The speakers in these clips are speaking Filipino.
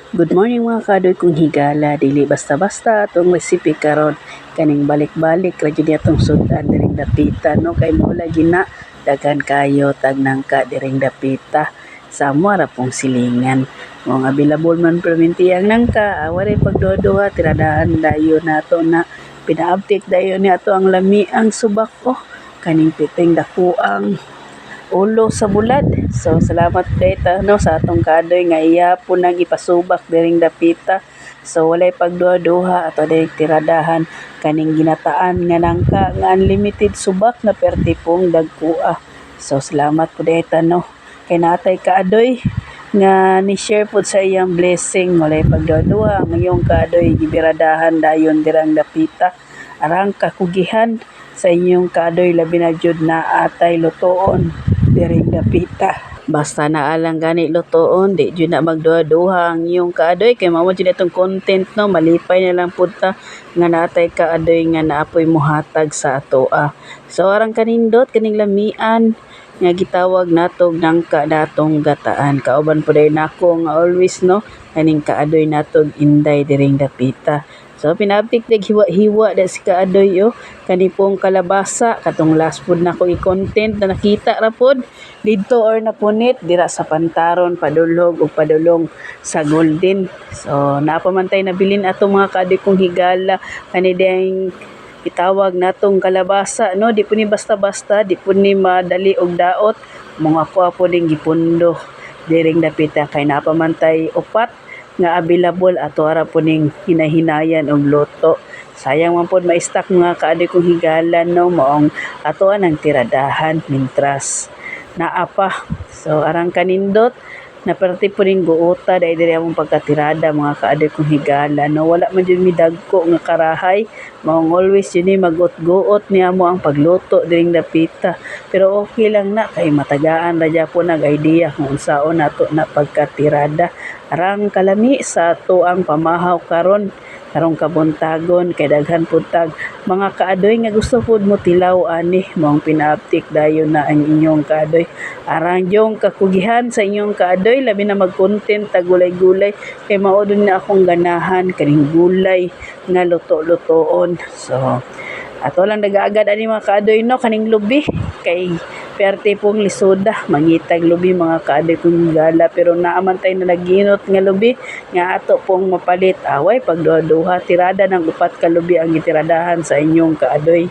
Good morning mga kadoy kong higala, dili basta-basta atong recipe karon kaning balik-balik ra gyud atong sudan diring dapita no kay mao lagi na daghan kayo tag nangka diring dapita sa amo ra pong silingan. Mo nga available man perminti ang nangka, walay pagduha-duha tiradahan dayon nato na pina-update dayon ni ato ang lami ang subak ko kaning piting dakuang ulo sa bulad. So salamat data no sa atong kadoy nga iya po nang ipasubak diring dapita. So walay pagduha-duha ato dayong tiradahan kaning ginataan nga nangka nga unlimited subak na perti pong dagkua. So salamat po data no kay natay kaadoy nga ni share po sa iyang blessing walay pagduha-duha ang iyong kaadoy gibiradahan dayon dirang dapita arang kakugihan sa inyong kaadoy labi na jud na atay lutoon diring dapita. Basta naalang gani lutoon, di jud na magduha-duha ang iyong kaadoy kay mao jud itong content no, malipay na lang pud ta nga natay kaadoy nga naapoy mohatag sa atoa. So arang kanindot kaning lamian nga gitawag natog nangka datong gataan. Kauban po dahil nako nga always no kaning kaadoy natog inday diring dapita. So pinabtik dig hiwa-hiwa da si kaadoy yo kani pong kalabasa katong last food nako i-content na nakita ra pod didto or napunit dira sa Pantaron padulog ug padulong sa Golden. So napamantay na bilin ato mga kaadoy kong higala kani dayang itawag natong kalabasa no, di po ni basta-basta, di po ni madali og daot, mga po ding gipundo diring dapita kay napamantay upat nga available ato ara po ning hinahinayan og luto. Sayang man pod ma-stock mga kaadoy kong higala no, maong atoan ang tiradahan mintras naa pa. So arang kanindot na perti po ning guota dahil diri among pagkatirada mga kaadoy kong higala no, wala man jud mi dagko nga karahay, maong always yun ni magot-guot niya mo ang pagluto diring dapita, pero okay lang na kay matagaan ra po nag idea kung unsaon nato na pagkatirada arang kalami sa ato ang pamahaw karon karong kabuntagon kay daghan pud tag mga kaadoy nga gusto pud mo tilaw ani moong pinaaptik dayon na ang inyong kaadoy arang yung kakugihan sa inyong kaadoy labi na mag-content tag gulay-gulay kay mao na akong ganahan kaning gulay nga luto-lutoon. So ato lang nag-aagad ani mga kaadoy no kaning lubi kay perte pong lisoda mangitag lubi mga kaadoy kong higala pero naamantay na naginot nga lubi nga ato pong mapalit away pagduha-duha tirada ng upat ka lubi ang gitiradahan sa inyong kaadoy.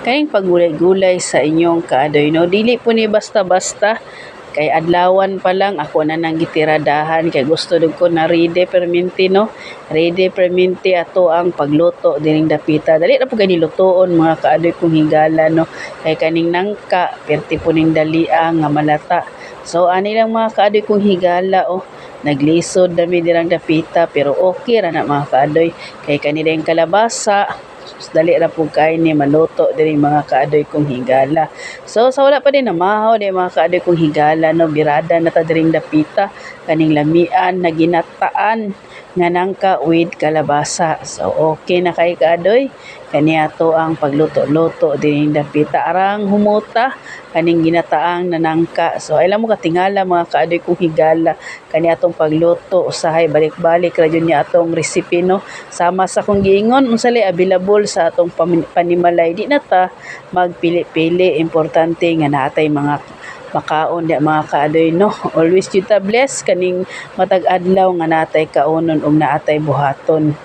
Kaning paggulay-gulay sa inyong kaadoy no, dili po ni basta-basta kay adlawan pa lang ako na nang gitiradahan kay gusto dug ko na ready perminti no, ready perminti ato ang pagluto diring dapita dali ra po gani lutoon mga kaadoy kong higala no kay kaning nangka perti po ning dalia nga malata. So ani lang mga kaadoy kong higala oh, naglisod dami dirang dapita pero okay ra na mga kaadoy kay kanilang kalabasa dali ra po kay ni maluto diri mga kaadoy kong higala. So sa wala pa din namahaw di mga kaadoy kong higala no, birada na ta diring dapita kaning lamian na ginataan nga nangka with kalabasa. So okay na kay kaadoy kani ato ang pagluto-luto diring dapita arang humuta kaning ginataang nanangka. So ay lang mo katingala mga kaadoy kong higala kani atong pagluto usahay balik-balik ra jud ni atong recipe no, sama sa kong giingon unsali available sa atong panimalay di na ta magpili-pili, importante nga natay mga makaon di mga kaadoy no. Always jud ta bless kaning matag adlaw nga natay kaunon ug naatay buhaton.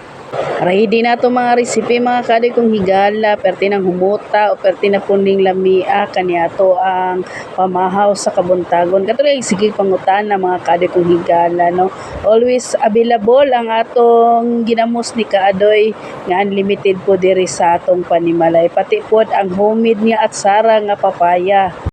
Ready na to mga recipe mga kaadoy kong higala perti ng humuta o perti na punding lamia kaniadto ang pamahaw sa kabuntagon katulad sige pangutan na mga kaadoy kong higala no. Always available ang atong ginamos ni kaadoy nga unlimited po diri sa atong panimalay pati pod ang homemade nga atsara nga papaya.